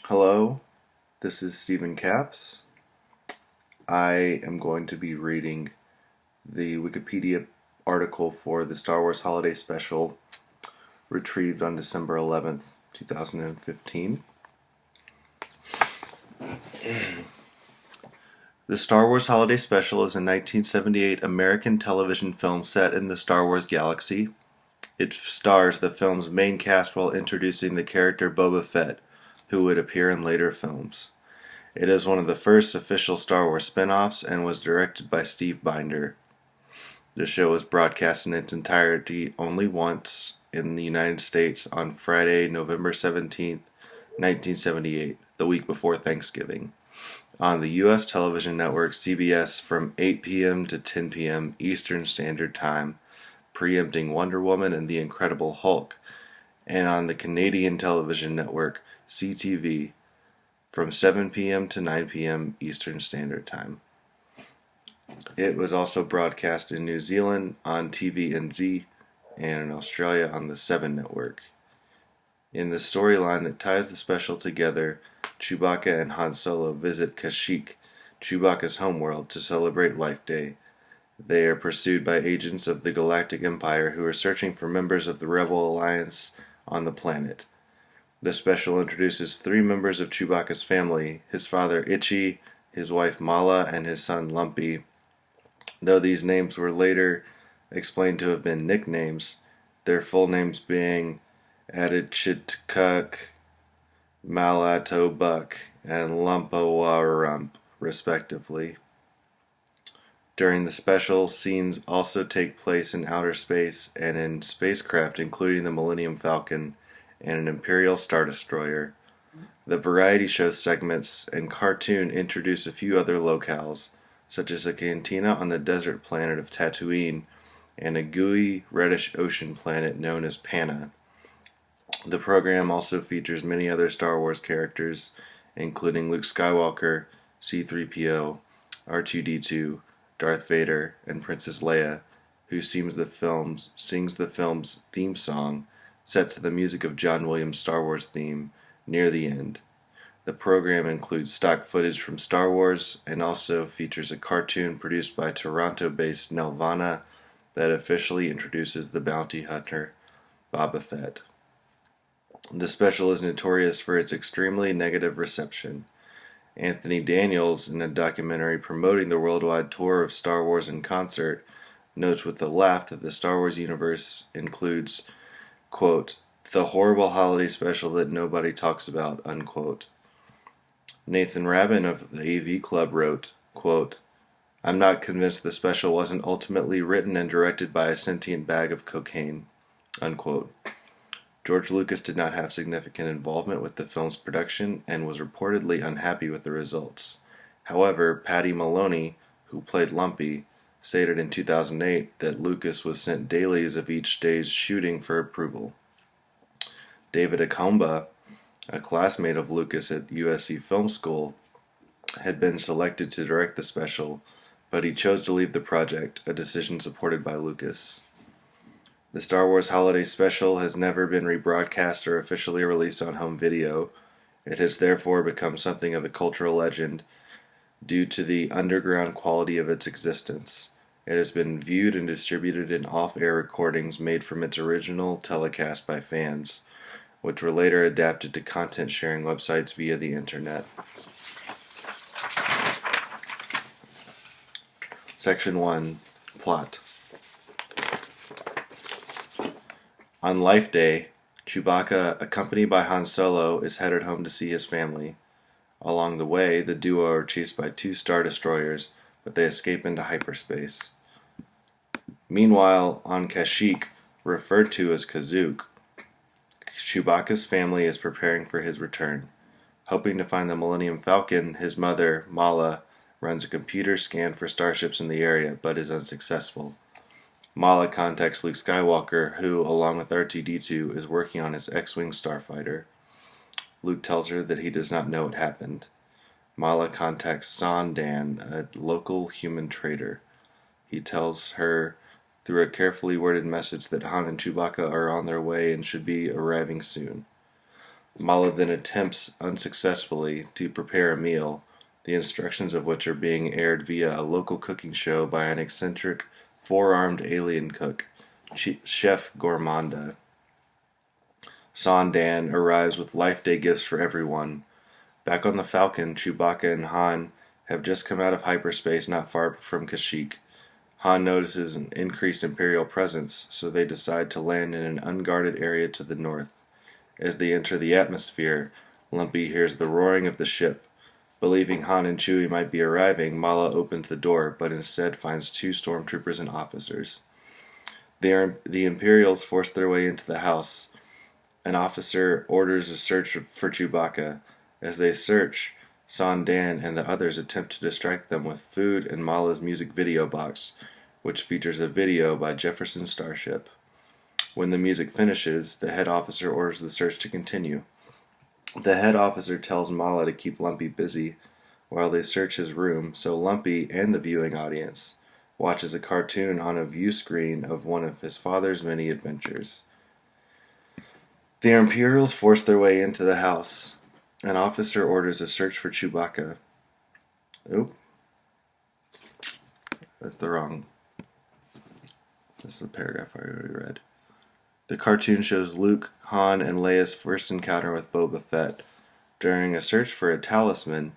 Hello, this is Stephen Capps. I am going to be reading the Wikipedia article for the Star Wars Holiday Special retrieved on December 11th, 2015. The Star Wars Holiday Special is a 1978 American television film set in the Star Wars galaxy. It stars the film's main cast while introducing the character Boba Fett, who would appear in later films. It is one of the first official Star Wars spin-offs and was directed by Steve Binder. The show was broadcast in its entirety only once in the United States on Friday, November 17th, 1978, the week before Thanksgiving, on the U.S. television network CBS from 8 p.m. to 10 p.m. Eastern Standard Time, preempting Wonder Woman and the Incredible Hulk, and on the Canadian television network CTV from 7 p.m. to 9 p.m. Eastern Standard Time. It was also broadcast in New Zealand on TVNZ and in Australia on the 7 network. In the storyline that ties the special together, Chewbacca and Han Solo visit Kashyyyk, Chewbacca's homeworld, to celebrate Life Day. They are pursued by agents of the Galactic Empire who are searching for members of the Rebel Alliance on the planet. The special introduces 3 members of Chewbacca's family: his father Itchy, his wife Mala, and his son Lumpy. Though these names were later explained to have been nicknames, their full names being Adichitkuk, Malatobuk, and Lumpawarump, respectively. During the special, scenes also take place in outer space and in spacecraft including the Millennium Falcon and an Imperial Star Destroyer. The variety show segments and cartoon introduce a few other locales, such as a cantina on the desert planet of Tatooine and a gooey, reddish ocean planet known as Panna. The program also features many other Star Wars characters, including Luke Skywalker, C-3PO, R2-D2, Darth Vader, and Princess Leia, who sings the film's theme song, set to the music of John Williams' Star Wars theme, near the end. The program includes stock footage from Star Wars and also features a cartoon produced by Toronto-based Nelvana that officially introduces the bounty hunter Boba Fett. The special is notorious for its extremely negative reception. Anthony Daniels, in a documentary promoting the worldwide tour of Star Wars in concert, notes with a laugh that the Star Wars universe includes, quote, the horrible holiday special that nobody talks about, unquote. Nathan Rabin of the AV Club wrote, quote, I'm not convinced the special wasn't ultimately written and directed by a sentient bag of cocaine, unquote. George Lucas did not have significant involvement with the film's production and was reportedly unhappy with the results. However, Patty Maloney, who played Lumpy, stated in 2008 that Lucas was sent dailies of each day's shooting for approval. David Akomba, a classmate of Lucas at USC Film School, had been selected to direct the special, but he chose to leave the project, a decision supported by Lucas. The Star Wars Holiday Special has never been rebroadcast or officially released on home video. It has therefore become something of a cultural legend due to the underground quality of its existence. It has been viewed and distributed in off-air recordings made from its original telecast by fans, which were later adapted to content-sharing websites via the internet. Section 1. Plot. On Life Day, Chewbacca, accompanied by Han Solo, is headed home to see his family. Along the way, the duo are chased by 2 Star Destroyers, but they escape into hyperspace. Meanwhile, on Kashyyyk, referred to as Kazook, Chewbacca's family is preparing for his return. Hoping to find the Millennium Falcon, his mother, Mala, runs a computer scan for starships in the area, but is unsuccessful. Mala contacts Luke Skywalker, who, along with R2-D2, is working on his X-Wing starfighter. Luke tells her that he does not know what happened. Mala contacts Sondan, a local human trader. He tells her through a carefully worded message that Han and Chewbacca are on their way and should be arriving soon. Mala then attempts unsuccessfully to prepare a meal, the instructions of which are being aired via a local cooking show by an eccentric, four-armed alien cook, Chef Gourmanda. Sandan arrives with Life Day gifts for everyone. Back on the Falcon, Chewbacca and Han have just come out of hyperspace not far from Kashyyyk. Han notices an increased Imperial presence, so they decide to land in an unguarded area to the north. As they enter the atmosphere, Lumpy hears the roaring of the ship. Believing Han and Chewie might be arriving, Mala opens the door, but instead finds two stormtroopers and officers. The Imperials force their way into the house. An officer orders a search for Chewbacca. As they search, Sandan and the others attempt to distract them with food and Mala's music video box, which features a video by Jefferson Starship. When the music finishes, the head officer orders the search to continue. The head officer tells Mala to keep Lumpy busy while they search his room, so Lumpy and the viewing audience watches a cartoon on a view screen of one of his father's many adventures. The Imperials force their way into the house. An officer orders a search for Chewbacca. Oop. That's the wrong. This is the paragraph I already read. The cartoon shows Luke, Han, and Leia's first encounter with Boba Fett. During a search for a talisman,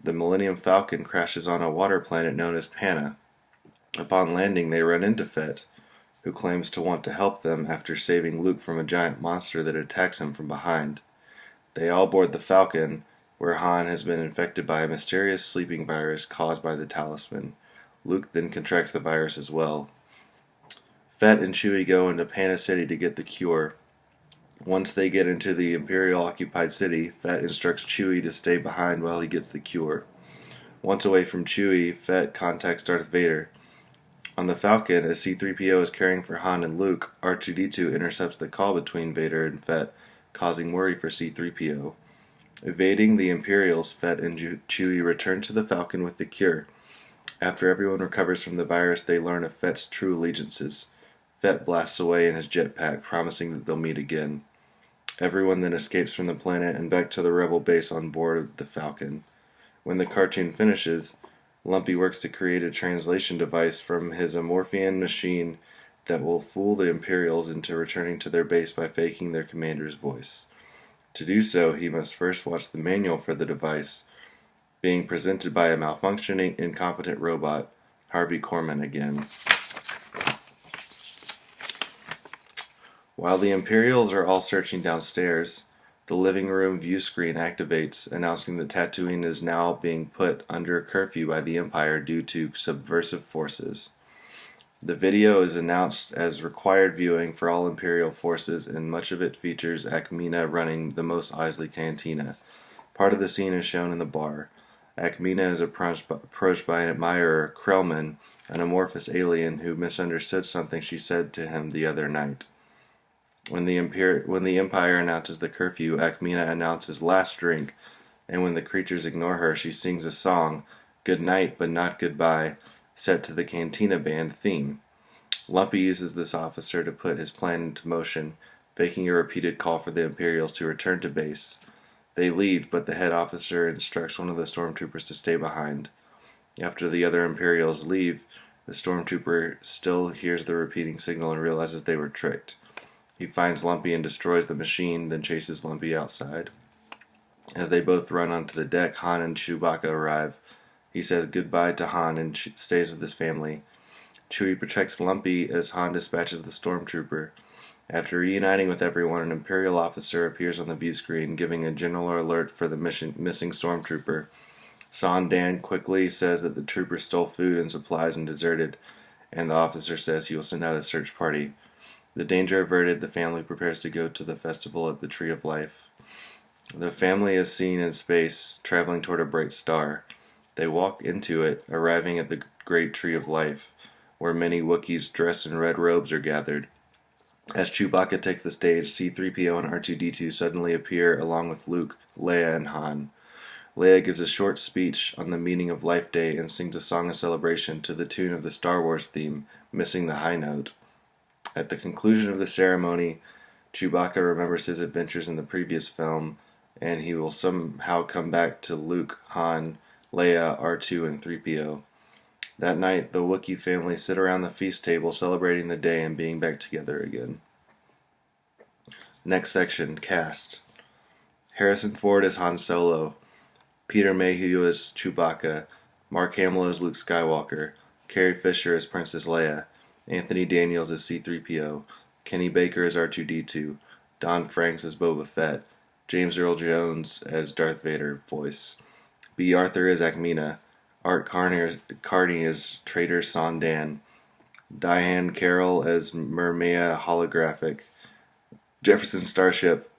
the Millennium Falcon crashes on a water planet known as Panna. Upon landing, they run into Fett, who claims to want to help them after saving Luke from a giant monster that attacks him from behind. They all board the Falcon, where Han has been infected by a mysterious sleeping virus caused by the talisman. Luke then contracts the virus as well. Fett and Chewie go into Panna City to get the cure. Once they get into the Imperial-occupied city, Fett instructs Chewie to stay behind while he gets the cure. Once away from Chewie, Fett contacts Darth Vader. On the Falcon, as C-3PO is caring for Han and Luke, R2-D2 intercepts the call between Vader and Fett, causing worry for C-3PO. Evading the Imperials, Fett and Chewie return to the Falcon with the cure. After everyone recovers from the virus, they learn of Fett's true allegiances. Fett blasts away in his jetpack, promising that they'll meet again. Everyone then escapes from the planet and back to the rebel base on board the Falcon. When the cartoon finishes, Lumpy works to create a translation device from his Amorphian machine that will fool the Imperials into returning to their base by faking their commander's voice. To do so, he must first watch the manual for the device, being presented by a malfunctioning, incompetent robot, Harvey Korman again. While the Imperials are all searching downstairs, the living room view screen activates, announcing that Tatooine is now being put under a curfew by the Empire due to subversive forces. The video is announced as required viewing for all Imperial forces, and much of it features Ackmena running the Mos Eisley Cantina. Part of the scene is shown in the bar. Ackmena is approached by an admirer, Krellman, an amorphous alien who misunderstood something she said to him the other night. When the Empire announces the curfew, Ackmena announces last drink, and when the creatures ignore her, she sings a song, Good Night But Not Goodbye, set to the Cantina Band theme. Lumpy uses this officer to put his plan into motion, faking a repeated call for the Imperials to return to base. They leave, but the head officer instructs one of the stormtroopers to stay behind. After the other Imperials leave, the stormtrooper still hears the repeating signal and realizes they were tricked. He finds Lumpy and destroys the machine, then chases Lumpy outside. As they both run onto the deck, Han and Chewbacca arrive. He says goodbye to Han and stays with his family. Chewie protects Lumpy as Han dispatches the stormtrooper. After reuniting with everyone, an Imperial officer appears on the view screen, giving a general alert for the missing stormtrooper. Sandan quickly says that the trooper stole food and supplies and deserted, and the officer says he will send out a search party. The danger averted, the family prepares to go to the festival at the Tree of Life. The family is seen in space, traveling toward a bright star. They walk into it, arriving at the Great Tree of Life, where many Wookiees dressed in red robes are gathered. As Chewbacca takes the stage, C-3PO and R2-D2 suddenly appear along with Luke, Leia, and Han. Leia gives a short speech on the meaning of Life Day and sings a song of celebration to the tune of the Star Wars theme, missing the high note. At the conclusion of the ceremony, Chewbacca remembers his adventures in the previous film, and he will somehow come back to Luke, Han, Leia, R2, and 3PO. That night, the Wookiee family sit around the feast table celebrating the day and being back together again. Next section, cast. Harrison Ford as Han Solo, Peter Mayhew as Chewbacca, Mark Hamill as Luke Skywalker, Carrie Fisher as Princess Leia, Anthony Daniels as C-3PO, Kenny Baker as R2-D2, Don Franks as Boba Fett, James Earl Jones as Darth Vader voice, B. Arthur as Akmina, Art Carney as Trader Sondan, Diane Carroll as Mermea Holographic, Jefferson Starship,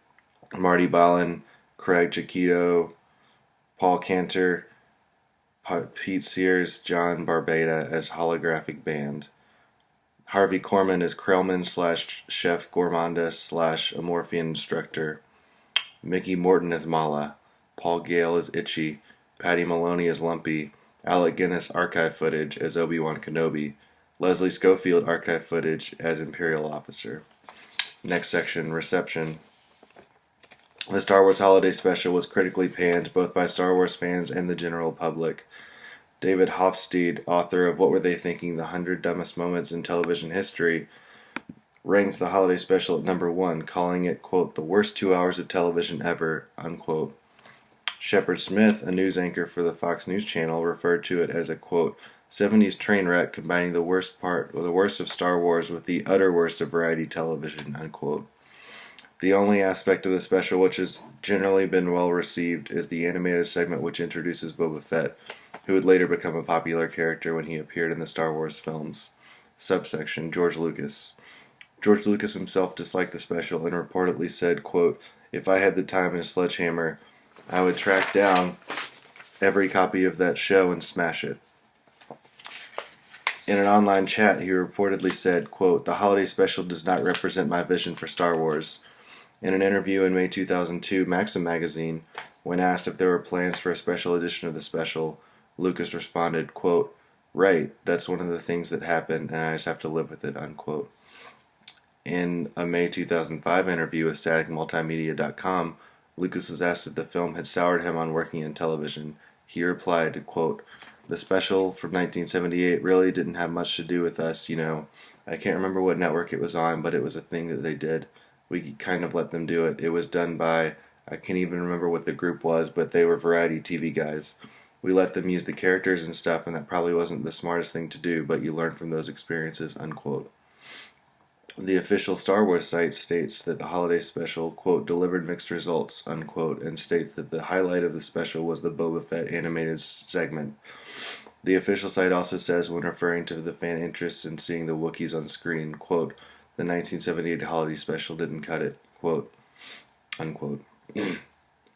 Marty Ballin, Craig Chiquito, Paul Cantor, Pete Sears, John Barbada as Holographic Band, Harvey Korman as Krellman / Chef Gourmandess / Amorphian Instructor, Mickey Morton as Mala, Paul Gale as Itchy, Patty Maloney as Lumpy, Alec Guinness archive footage as Obi-Wan Kenobi, Leslie Schofield archive footage as Imperial Officer. Next section, reception. The Star Wars Holiday Special was critically panned both by Star Wars fans and the general public. David Hofstede, author of What Were They Thinking? The 100 Dumbest Moments in Television History, ranked the holiday special at number 1, calling it, quote, the worst 2 hours of television ever, unquote. Shepard Smith, a news anchor for the Fox News Channel, referred to it as a, quote, 70s train wreck combining the worst of Star Wars with the utter worst of variety television, unquote. The only aspect of the special which has generally been well received is the animated segment which introduces Boba Fett, who would later become a popular character when he appeared in the Star Wars films. Subsection, George Lucas. George Lucas himself disliked the special and reportedly said, quote, if I had the time and a sledgehammer, I would track down every copy of that show and smash it. In an online chat, he reportedly said, quote, the holiday special does not represent my vision for Star Wars. In an interview in May 2002, Maxim magazine, when asked if there were plans for a special edition of the special, Lucas responded, quote, right, that's one of the things that happened, and I just have to live with it, unquote. In a May 2005 interview with StaticMultimedia.com, Lucas was asked if the film had soured him on working in television. He replied, quote, the special from 1978 really didn't have much to do with us, you know. I can't remember what network it was on, but it was a thing that they did. We kind of let them do it. It was done by, I can't even remember what the group was, but they were variety TV guys. We let them use the characters and stuff, and that probably wasn't the smartest thing to do, but you learn from those experiences, unquote. The official Star Wars site states that the holiday special, quote, delivered mixed results, unquote, and states that the highlight of the special was the Boba Fett animated segment. The official site also says, when referring to the fan interest in seeing the Wookiees on screen, quote, the 1978 holiday special didn't cut it, quote, unquote.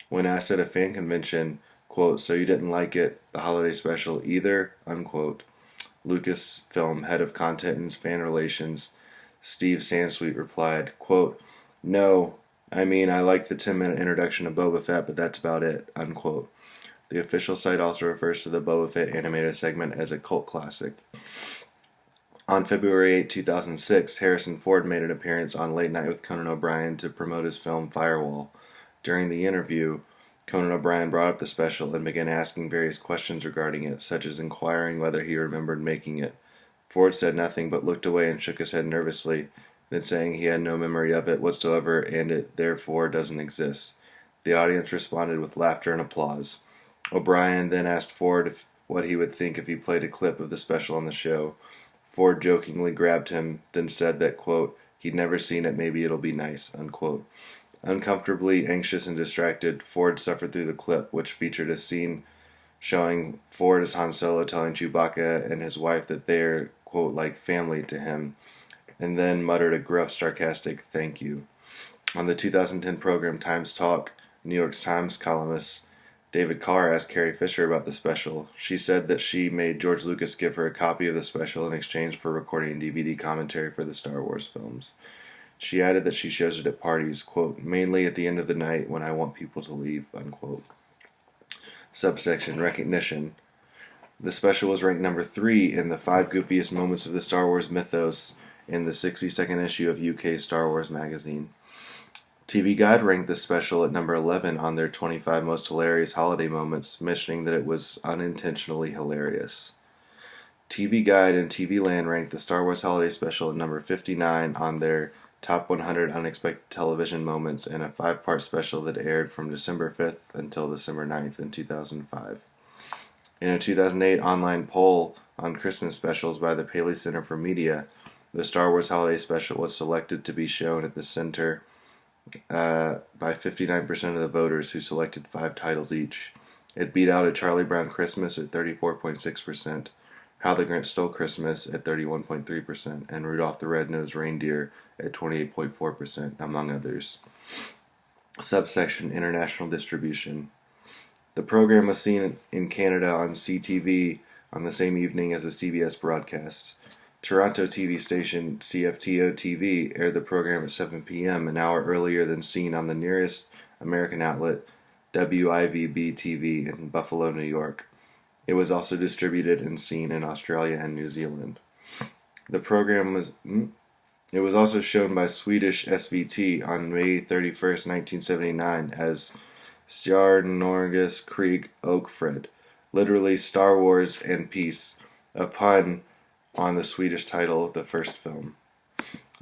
When asked at a fan convention, quote, so you didn't like it, the holiday special either, unquote, Lucasfilm head of content and fan relations, Steve Sansweet, replied, quote, no, I mean, I like the 10-minute introduction of Boba Fett, but that's about it, unquote. The official site also refers to the Boba Fett animated segment as a cult classic. On February 8, 2006, Harrison Ford made an appearance on Late Night with Conan O'Brien to promote his film Firewall. During the interview, Conan O'Brien brought up the special and began asking various questions regarding it, such as inquiring whether he remembered making it. Ford said nothing but looked away and shook his head nervously, then saying he had no memory of it whatsoever and it therefore doesn't exist. The audience responded with laughter and applause. O'Brien then asked Ford what he would think if he played a clip of the special on the show. Ford jokingly grabbed him, then said that, quote, he'd never seen it, maybe it'll be nice, unquote. Uncomfortably anxious and distracted, Ford suffered through the clip, which featured a scene showing Ford as Han Solo telling Chewbacca and his wife that they're, quote, like family to him, and then muttered a gruff, sarcastic thank you. On the 2010 program Times Talk, New York Times columnist David Carr asked Carrie Fisher about the special. She said that she made George Lucas give her a copy of the special in exchange for recording DVD commentary for the Star Wars films. She added that she shows it at parties, quote, mainly at the end of the night when I want people to leave, unquote. Subsection, recognition. The special was ranked number 3 in the 5 goofiest moments of the Star Wars mythos in the 62nd issue of UK Star Wars magazine. TV Guide ranked this special at number 11 on their 25 most hilarious holiday moments, mentioning that it was unintentionally hilarious. TV Guide and TV Land ranked the Star Wars Holiday Special at number 59 on their Top 100 Unexpected Television Moments in a 5-part special that aired from December 5th until December 9th in 2005. In a 2008 online poll on Christmas specials by the Paley Center for Media, the Star Wars Holiday Special was selected to be shown at the center by 59% of the voters, who selected 5 titles each. It beat out A Charlie Brown Christmas at 34.6%, How the Grinch Stole Christmas at 31.3%, and Rudolph the Red-Nosed Reindeer at 28.4%, among others. Subsection International Distribution. The program was seen in Canada on CTV on the same evening as the CBS broadcast. Toronto TV station CFTO-TV aired the program at 7 p.m., an hour earlier than seen on the nearest American outlet, WIVB-TV, in Buffalo, New York. It was also distributed and seen in Australia and New Zealand. The program was also shown by Swedish SVT on May 31st, 1979 as Stjärnornas Krig och Fred, literally Star Wars and Peace, a pun on the Swedish title of the first film.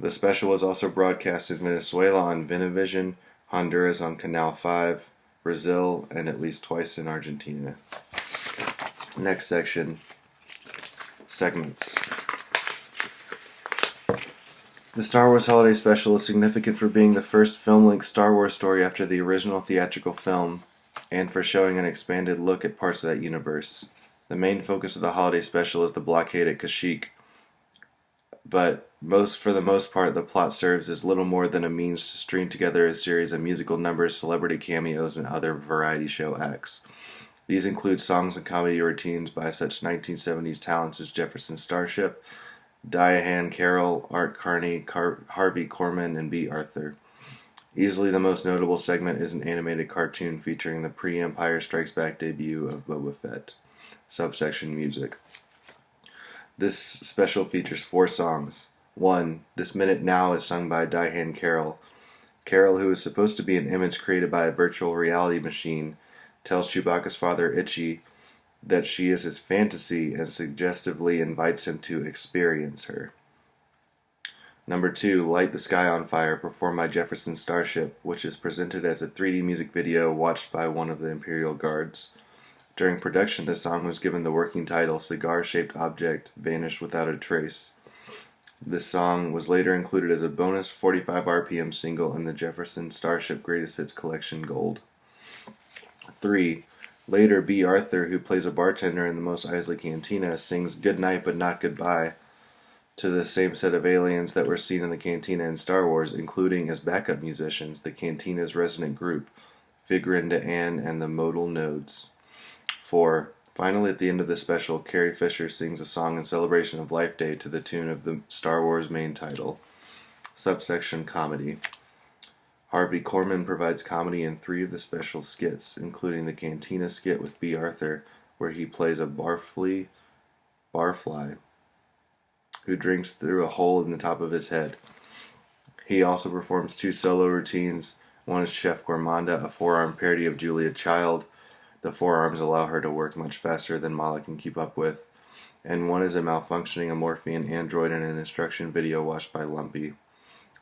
The special was also broadcast in Venezuela on Venevision, Honduras on Canal 5, Brazil, and at least twice in Argentina. Next section, segments. The Star Wars Holiday Special is significant for being the first film-length Star Wars story after the original theatrical film, and for showing an expanded look at parts of that universe. The main focus of the holiday special is the blockade at Kashyyyk, but for the most part, the plot serves as little more than a means to string together a series of musical numbers, celebrity cameos, and other variety show acts. These include songs and comedy routines by such 1970s talents as Jefferson Starship, Diane Carroll, Art Carney, Harvey Korman, and B. Arthur. Easily the most notable segment is an animated cartoon featuring the pre-Empire Strikes Back debut of Boba Fett. Subsection Music. This special features 4 songs. 1. This Minute Now is sung by Diane Carroll. Carroll, who is supposed to be an image created by a virtual reality machine, tells Chewbacca's father, Itchy, that she is his fantasy and suggestively invites him to experience her. Number 2, Light the Sky on Fire, performed by Jefferson Starship, which is presented as a 3D music video watched by one of the Imperial Guards. During production, the song was given the working title, Cigar-Shaped Object, Vanished Without a Trace. This song was later included as a bonus 45 RPM single in the Jefferson Starship Greatest Hits Collection Gold. 3. Later, B. Arthur, who plays a bartender in the Mos Eisley Cantina, sings Good Night But Not Goodbye to the same set of aliens that were seen in the Cantina in Star Wars, including as backup musicians, the Cantina's resident group, Figrinda Ann and the Modal Nodes. 4. Finally, at the end of the special, Carrie Fisher sings a song in celebration of Life Day to the tune of the Star Wars main title. Subsection Comedy. Harvey Korman provides comedy in 3 of the special skits, including the Cantina skit with B. Arthur, where he plays a barfly who drinks through a hole in the top of his head. He also performs 2 solo routines. One is Chef Gourmanda, a forearm parody of Julia Child. The forearms allow her to work much faster than Mala can keep up with. And one is a malfunctioning Amorphian android in an instruction video watched by Lumpy.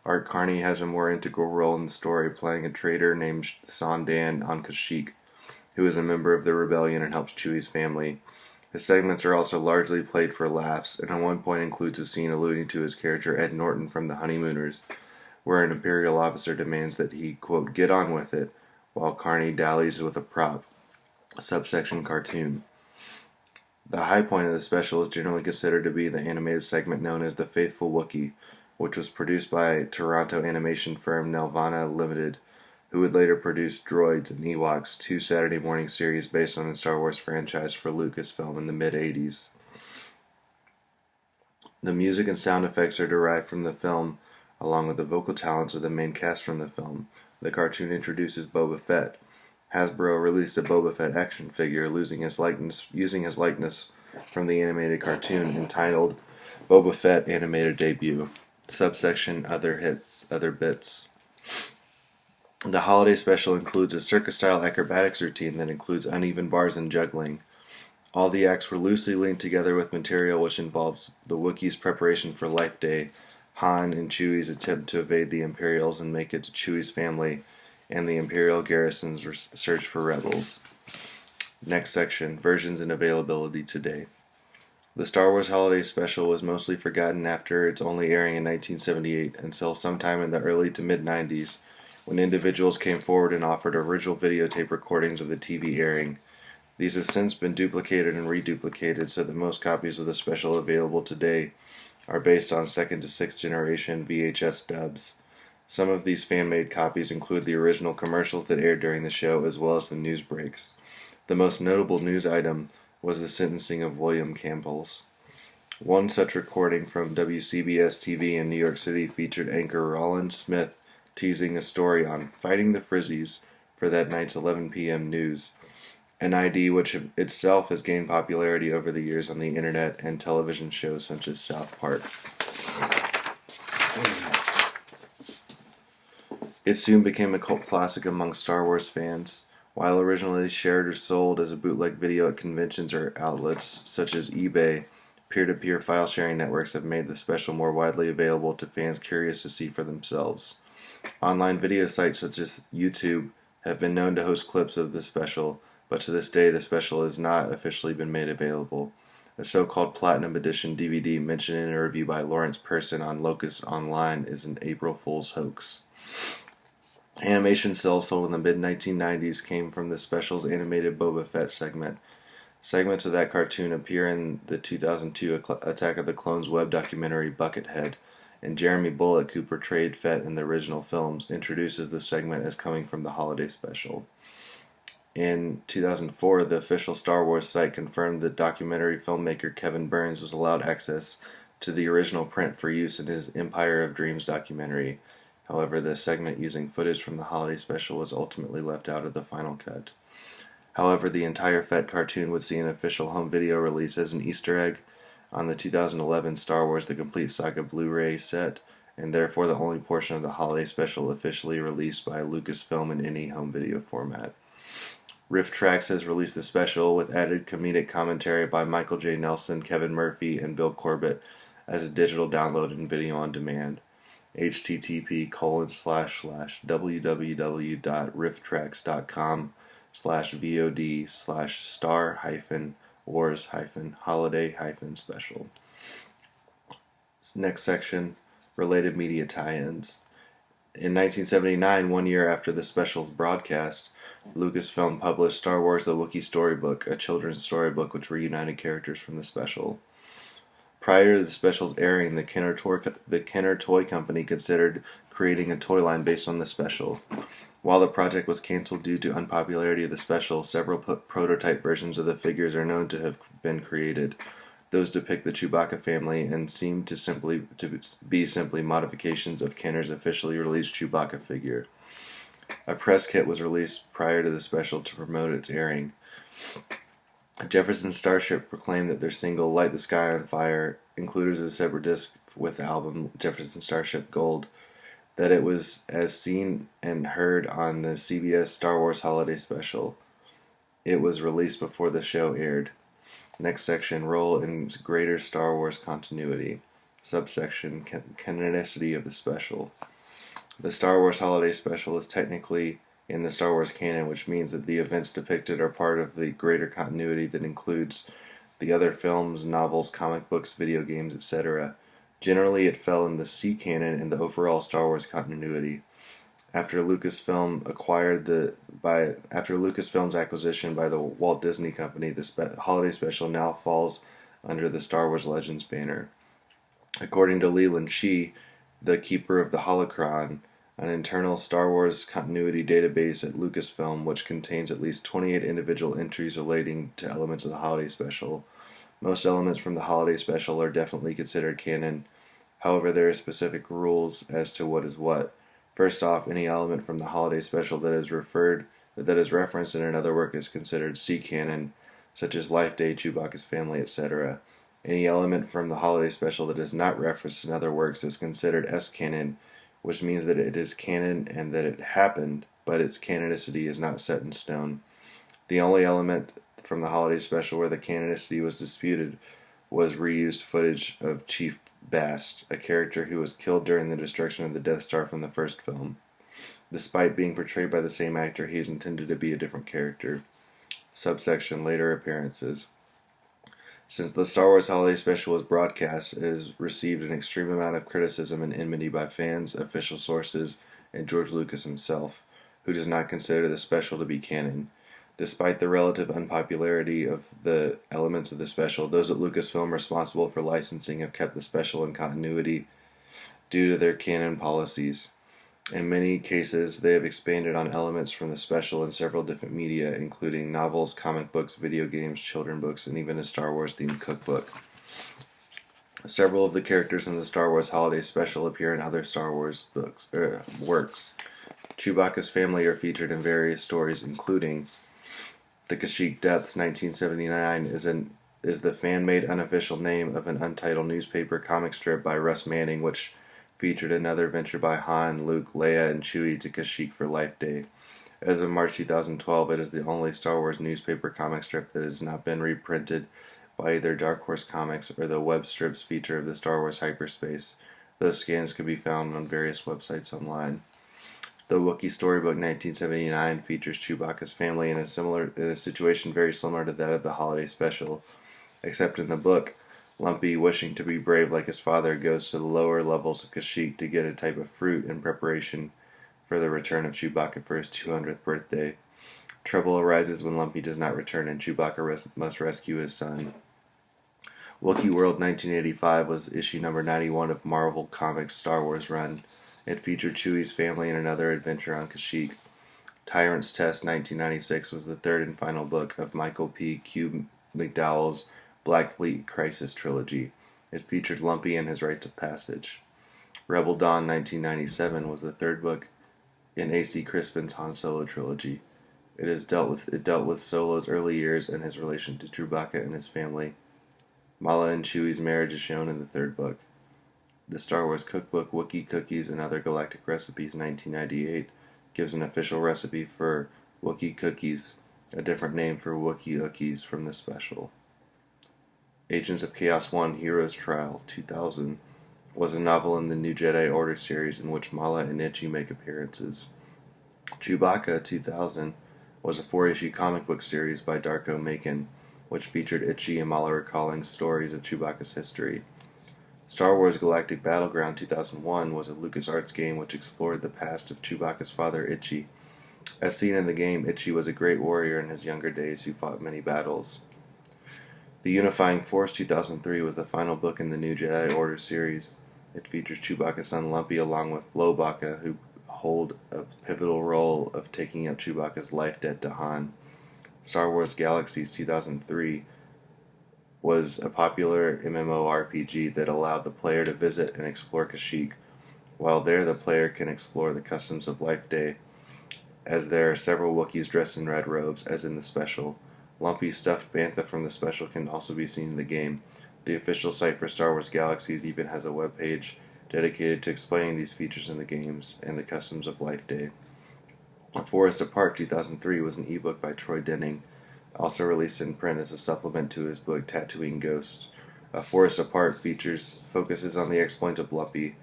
Art Carney has a more integral role in the story, playing a traitor named Sandan on Kashyyyk, who is a member of the rebellion and helps Chewie's family. His segments are also largely played for laughs, and at one point includes a scene alluding to his character Ed Norton from The Honeymooners, where an Imperial officer demands that he, quote, get on with it, while Carney dallies with a prop. Subsection Cartoon. The high point of the special is generally considered to be the animated segment known as The Faithful Wookiee, which was produced by Toronto animation firm Nelvana Limited, who would later produce Droids and Ewoks, 2 Saturday morning series based on the Star Wars franchise for Lucasfilm in the mid-80s. The music and sound effects are derived from the film, along with the vocal talents of the main cast from the film. The cartoon introduces Boba Fett. Hasbro released a Boba Fett action figure using his likeness from the animated cartoon entitled Boba Fett Animated Debut. Subsection Other Bits. The holiday special includes a circus-style acrobatics routine that includes uneven bars and juggling. All the acts were loosely linked together with material which involves the Wookiees' preparation for Life Day, Han and Chewie's attempt to evade the Imperials and make it to Chewie's family, and the Imperial garrison's search for rebels. Next section, versions and availability today. The Star Wars Holiday Special was mostly forgotten after its only airing in 1978 until sometime in the early to mid-90s, when individuals came forward and offered original videotape recordings of the TV airing. These have since been duplicated and reduplicated so that most copies of the special available today are based on second to sixth generation VHS dubs. Some of these fan-made copies include the original commercials that aired during the show as well as the news breaks. The most notable news item was the sentencing of William Campbell's. One such recording from WCBS-TV in New York City featured anchor Roland Smith teasing a story on fighting the Frizzies for that night's 11 p.m. news, an ID which itself has gained popularity over the years on the internet and television shows such as South Park. It soon became a cult classic among Star Wars fans. While originally shared or sold as a bootleg video at conventions or outlets such as eBay, peer-to-peer file sharing networks have made the special more widely available to fans curious to see for themselves. Online video sites such as YouTube have been known to host clips of the special, but to this day the special has not officially been made available. A so-called Platinum Edition DVD mentioned in a review by Lawrence Person on Locus Online is an April Fool's hoax. Animation cells sold in the mid-1990s came from the special's animated Boba Fett segment. Segments of that cartoon appear in the 2002 Attack of the Clones web documentary Buckethead, and Jeremy Bulloch, who portrayed Fett in the original films, introduces the segment as coming from the holiday special. In 2004, the official Star Wars site confirmed that documentary filmmaker Kevin Burns was allowed access to the original print for use in his Empire of Dreams documentary. However, the segment using footage from the holiday special was ultimately left out of the final cut. However, the entire Fett cartoon would see an official home video release as an Easter egg on the 2011 Star Wars The Complete Saga Blu-ray set, and therefore the only portion of the holiday special officially released by Lucasfilm in any home video format. Riff Tracks has released the special with added comedic commentary by Michael J. Nelson, Kevin Murphy, and Bill Corbett as a digital download and video on demand. http://www.rifftracks.com/VOD/Star-Wars-Holiday-Special. Next section, related media tie-ins. In 1979, 1 year after the special's broadcast, Lucasfilm published Star Wars: The Wookiee Storybook, a children's storybook which reunited characters from the special. Prior to the special's airing, the Kenner Toy Company considered creating a toy line based on the special. While the project was canceled due to unpopularity of the special, several prototype versions of the figures are known to have been created. Those depict the Chewbacca family and seem to be simply modifications of Kenner's officially released Chewbacca figure. A press kit was released prior to the special to promote its airing. Jefferson Starship proclaimed that their single Light the Sky on Fire, included as a separate disc with the album Jefferson Starship Gold, that it was as seen and heard on the CBS Star Wars Holiday Special. It was released before the show aired. Next section, role in greater Star Wars continuity. Subsection, canonicity of the special. The Star Wars Holiday Special is technically in the Star Wars canon, which means that the events depicted are part of the greater continuity that includes the other films, novels, comic books, video games, etc. Generally, it fell in the C canon in the overall Star Wars continuity. After Lucasfilm's acquisition by the Walt Disney Company, the holiday special now falls under the Star Wars Legends banner. According to Leland Shee, the keeper of the Holocron, an internal Star Wars continuity database at Lucasfilm which contains at least 28 individual entries relating to elements of the holiday special. Most elements from the holiday special are definitely considered canon. However, there are specific rules as to what is what. First off, any element from the holiday special that is referenced in another work is considered C canon, such as Life Day, Chewbacca's family, etc. Any element from the holiday special that is not referenced in other works is considered S canon, which means that it is canon and that it happened, but its canonicity is not set in stone. The only element from the holiday special where the canonicity was disputed was reused footage of Chief Bast, a character who was killed during the destruction of the Death Star from the first film. Despite being portrayed by the same actor, he is intended to be a different character. Subsection Later Appearances. Since the Star Wars Holiday Special was broadcast, it has received an extreme amount of criticism and enmity by fans, official sources, and George Lucas himself, who does not consider the special to be canon. Despite the relative unpopularity of the elements of the special, those at Lucasfilm responsible for licensing have kept the special in continuity due to their canon policies. In many cases, they have expanded on elements from the special in several different media, including novels, comic books, video games, children's books, and even a Star Wars-themed cookbook. Several of the characters in the Star Wars Holiday Special appear in other Star Wars works. Chewbacca's family are featured in various stories, including The Kashyyyk Depths, 1979, is the fan-made unofficial name of an untitled newspaper comic strip by Russ Manning, which featured another venture by Han, Luke, Leia, and Chewie to Kashyyyk for Life Day. As of March 2012, it is the only Star Wars newspaper comic strip that has not been reprinted by either Dark Horse Comics or the web strips feature of the Star Wars hyperspace. Those scans can be found on various websites online. The Wookiee Storybook 1979 features Chewbacca's family in a situation very similar to that of the holiday special, except in the book, Lumpy, wishing to be brave like his father, goes to the lower levels of Kashyyyk to get a type of fruit in preparation for the return of Chewbacca for his 200th birthday. Trouble arises when Lumpy does not return, and Chewbacca must rescue his son. Wookiee World 1985 was issue number 91 of Marvel Comics' Star Wars run. It featured Chewie's family in another adventure on Kashyyyk. Tyrant's Test 1996 was the third and final book of Michael P. Q. McDowell's Black Fleet Crisis trilogy. It featured Lumpy and his rites of passage. Rebel Dawn 1997 was the third book in A.C. Crispin's Han Solo trilogy. It dealt with Solo's early years and his relation to Chewbacca and his family. Mala and Chewie's marriage is shown in the third book. The Star Wars Cookbook, Wookiee Cookies and Other Galactic Recipes 1998 gives an official recipe for Wookiee Cookies, a different name for Wookiee Ookies from the special. Agents of Chaos 1 Heroes Trial 2000 was a novel in the New Jedi Order series in which Mala and Itchy make appearances. Chewbacca 2000 was a 4-issue comic book series by Darko Macon, which featured Itchy and Mala recalling stories of Chewbacca's history. Star Wars Galactic Battleground 2001 was a LucasArts game which explored the past of Chewbacca's father Itchy. As seen in the game, Itchy was a great warrior in his younger days who fought many battles. The Unifying Force 2003 was the final book in the New Jedi Order series. It features Chewbacca's son Lumpy along with Lowbacca, who hold a pivotal role of taking up Chewbacca's life debt to Han. Star Wars Galaxies 2003 was a popular MMORPG that allowed the player to visit and explore Kashyyyk. While there, the player can explore the customs of Life Day, as there are several Wookiees dressed in red robes, as in the special. Lumpy's stuffed bantha from the special can also be seen in the game. The official site for Star Wars Galaxies even has a web page dedicated to explaining these features in the games and the customs of Life Day. A Forest Apart 2003 was an ebook by Troy Denning, also released in print as a supplement to his book Tatooine Ghost. A Forest Apart focuses on the exploits of Lumpy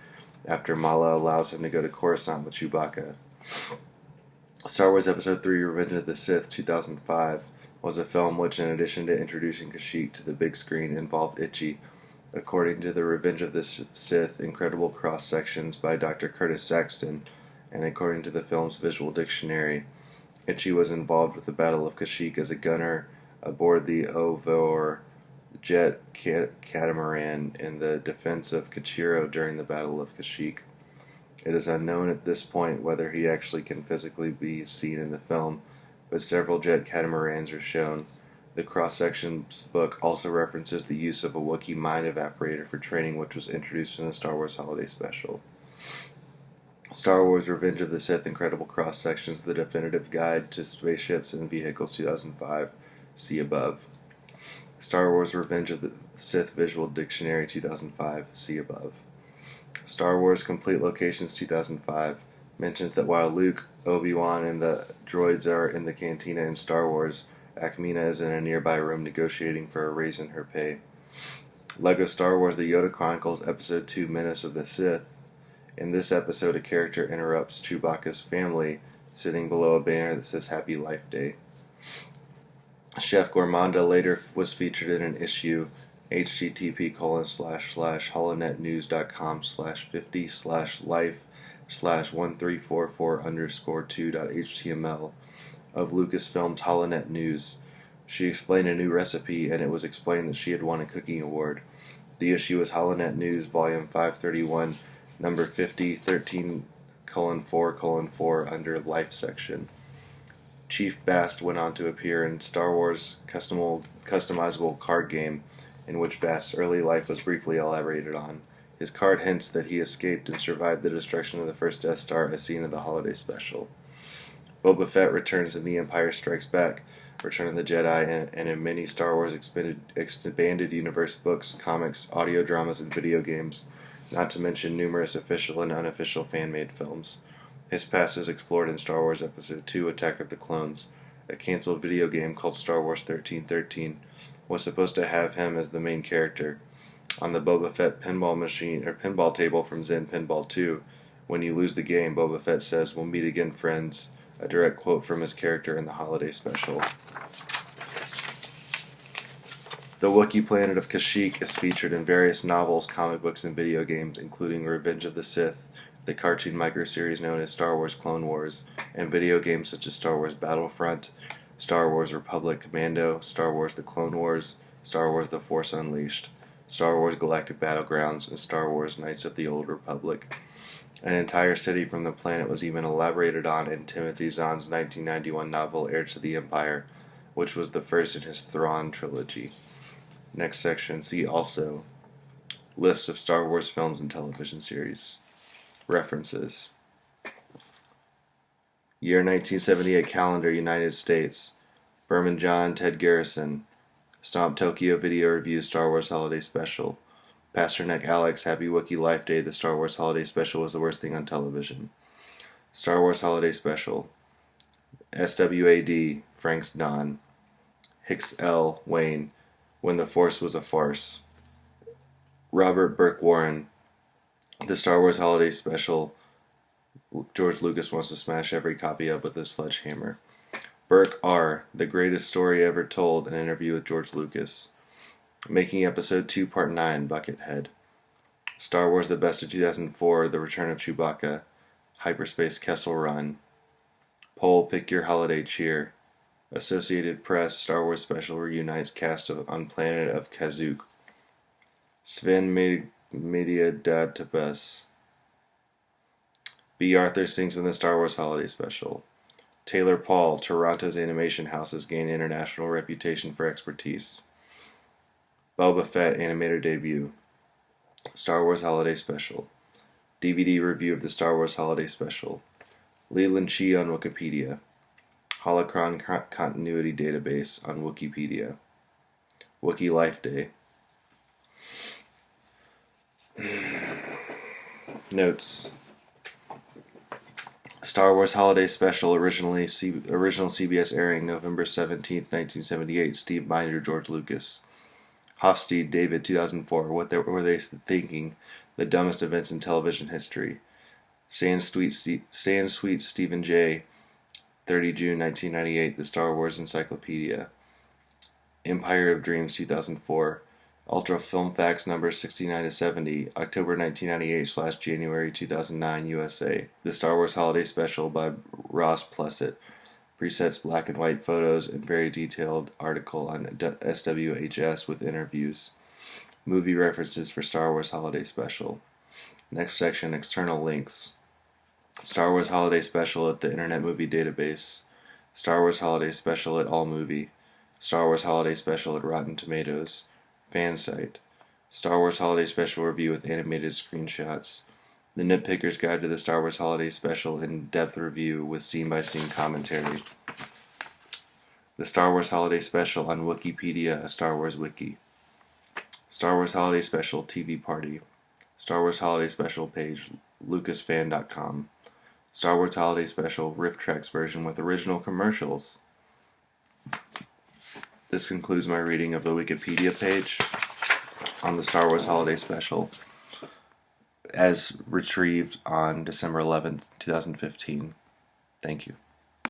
after Mala allows him to go to Coruscant with Chewbacca. Star Wars Episode 3 Revenge of the Sith 2005 was a film which, in addition to introducing Kashyyyk to the big screen, involved Itchy. According to the Revenge of the Sith Incredible Cross-Sections by Dr. Curtis Saxton, and according to the film's visual dictionary, Itchy was involved with the Battle of Kashyyyk as a gunner aboard the Ovor jet catamaran in the defense of Kachiro during the Battle of Kashyyyk. It is unknown at this point whether he actually can physically be seen in the film, but several jet catamarans are shown. The cross-sections book also references the use of a Wookiee mind evaporator for training, which was introduced in the Star Wars Holiday Special. Star Wars Revenge of the Sith Incredible Cross-Sections, The Definitive Guide to Spaceships and Vehicles 2005, see above. Star Wars Revenge of the Sith Visual Dictionary 2005, see above. Star Wars Complete Locations 2005, mentions that while Luke, Obi-Wan, and the droids are in the cantina in Star Wars, Akmina is in a nearby room negotiating for a raise in her pay. Lego Star Wars The Yoda Chronicles Episode 2 Menace of the Sith. In this episode, a character interrupts Chewbacca's family sitting below a banner that says Happy Life Day. Chef Gourmanda later was featured in an issue http://holonetnews.com/50/life/1344_2.html of Lucasfilm's Holonet News. She explained a new recipe, and it was explained that she had won a cooking award. The issue is Holonet News, Volume 531, Number 50, 13:4:4 under Life section. Chief Bast went on to appear in Star Wars customizable card game, in which Bast's early life was briefly elaborated on. His card hints that he escaped and survived the destruction of the first Death Star as seen in the holiday special. Boba Fett returns in The Empire Strikes Back, Return of the Jedi, and in many Star Wars expanded universe books, comics, audio dramas, and video games, not to mention numerous official and unofficial fan-made films. His past is explored in Star Wars Episode 2 Attack of the Clones. A cancelled video game called Star Wars 1313 was supposed to have him as the main character. On the Boba Fett pinball table from Zen Pinball 2, when you lose the game, Boba Fett says, "We'll meet again, friends," a direct quote from his character in the holiday special. The Wookiee planet of Kashyyyk is featured in various novels, comic books, and video games, including Revenge of the Sith, the cartoon microseries known as Star Wars Clone Wars, and video games such as Star Wars Battlefront, Star Wars Republic Commando, Star Wars The Clone Wars, Star Wars The Force Unleashed, Star Wars Galactic Battlegrounds, and Star Wars Knights of the Old Republic. An entire city from the planet was even elaborated on in Timothy Zahn's 1991 novel Heirs to the Empire, which was the first in his Thrawn trilogy. Next section, see also lists of Star Wars films and television series. References. Year 1978 calendar, United States. Berman John, Ted Garrison. Stomp Tokyo Video Review Star Wars Holiday Special. Pasternak Alex, Happy Wookiee Life Day, the Star Wars Holiday Special was the worst thing on television. Star Wars Holiday Special. SWAD, Frank's Don. Hicks L. Wayne, When the Force Was a Farce. Robert Burke Warren, The Star Wars Holiday Special, George Lucas wants to smash every copy up with a sledgehammer. Burke R., The Greatest Story Ever Told, an interview with George Lucas. Making Episode 2, Part 9, Buckethead. Star Wars The Best of 2004, The Return of Chewbacca, Hyperspace Kessel Run. Poll, Pick Your Holiday Cheer. Associated Press, Star Wars Special reunites cast on Planet of Kashyyyk. Sven Media Database. B. Arthur sings in the Star Wars Holiday Special. Taylor Paul, Toronto's animation houses gain international reputation for expertise. Boba Fett animator debut. Star Wars Holiday Special. DVD review of the Star Wars Holiday Special. Leland Chi on Wikipedia. Holocron Continuity Database on Wikipedia. Wookiee Life Day. Notes. Star Wars Holiday Special, original CBS airing November 17, 1978. Steve Binder, George Lucas. Hofstede, David, 2004. What were they thinking? The dumbest events in television history. Sand Sweet Stephen J., 30 June 1998. The Star Wars Encyclopedia. Empire of Dreams, 2004. Ultra Film Facts number 69-70, October 1998 / January 2009, USA. The Star Wars Holiday Special by Ross Plessett. Presets black and white photos and very detailed article on SWHS with interviews. Movie references for Star Wars Holiday Special. Next section, external links. Star Wars Holiday Special at the Internet Movie Database. Star Wars Holiday Special at AllMovie. Star Wars Holiday Special at Rotten Tomatoes. Fan site. Star Wars Holiday Special review with animated screenshots. The Nitpicker's Guide to the Star Wars Holiday Special in-depth review with scene-by-scene commentary. The Star Wars Holiday Special on Wikipedia, a Star Wars wiki. Star Wars Holiday Special TV Party. Star Wars Holiday Special page, lucasfan.com. Star Wars Holiday Special Riff Tracks version with original commercials. This concludes my reading of the Wikipedia page on the Star Wars Holiday Special as retrieved on December 11th, 2015. Thank you.